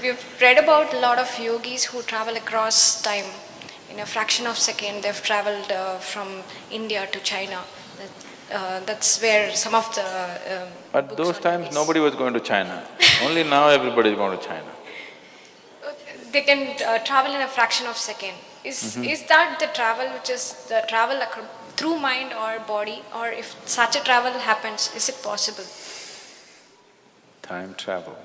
we've read about a lot of yogis who travel across time. In a fraction of a second, they've traveled from India to China. That's where some of the At books those on times, yogis. nobody was going to China. Only now everybody is going to China. They can travel in a fraction of a second. Is that the travel which is the travel through mind or body, or if such a travel happens, is it possible? Time travel.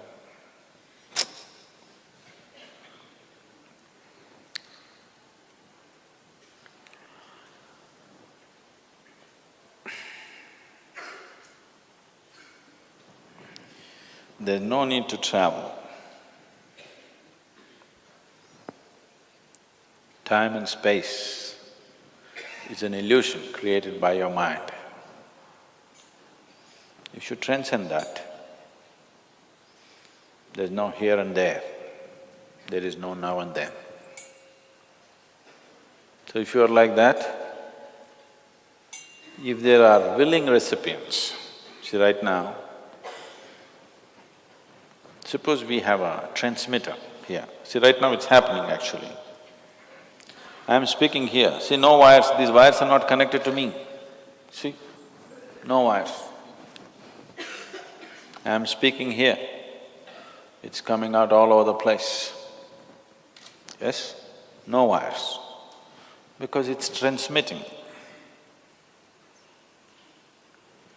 There's no need to travel. Time and space is an illusion created by your mind. If you transcend that, there's no here and there, there is no now and then. So if you are like that, if there are willing recipients, see right now, suppose we have a transmitter here. See, right now it's happening actually. I am speaking here. See, no wires, these wires are not connected to me. See, no wires. I am speaking here. It's coming out all over the place. Yes? No wires. Because it's transmitting.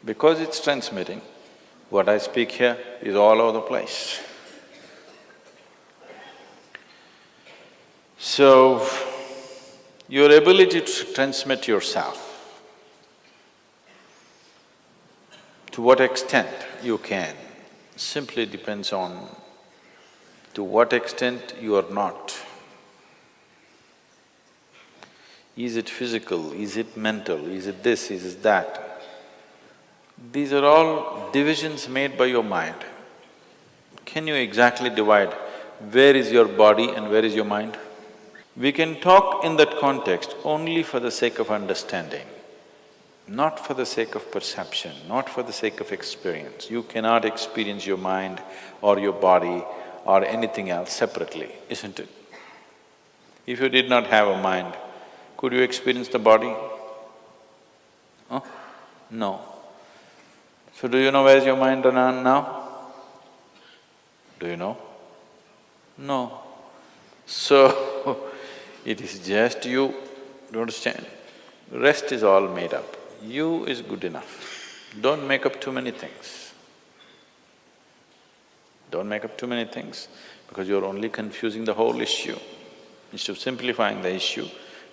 Because it's transmitting, what I speak here is all over the place. So, your ability to transmit yourself, to what extent you can, simply depends on to what extent you are not. Is it physical? Is it mental? Is it this? Is it that? These are all divisions made by your mind. Can you exactly divide where is your body and where is your mind? We can talk in that context only for the sake of understanding, not for the sake of perception, not for the sake of experience. You cannot experience your mind or your body or anything else separately, isn't it? If you did not have a mind, could you experience the body? Huh? No. So do you know where is your mind now? Do you know? No. So, it is just you, do you understand? The rest is all made up. You is good enough. Don't make up too many things. Don't make up too many things, because you're only confusing the whole issue. Instead of simplifying the issue,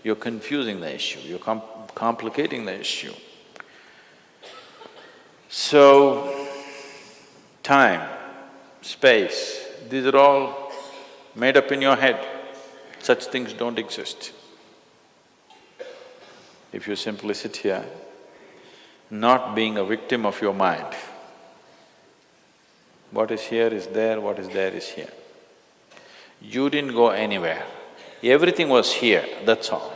you're confusing the issue, you're complicating the issue. So, time, space, these are all made up in your head. Such things don't exist. If you simply sit here, not being a victim of your mind, what is here is there, what is there is here. You didn't go anywhere. Everything was here, that's all.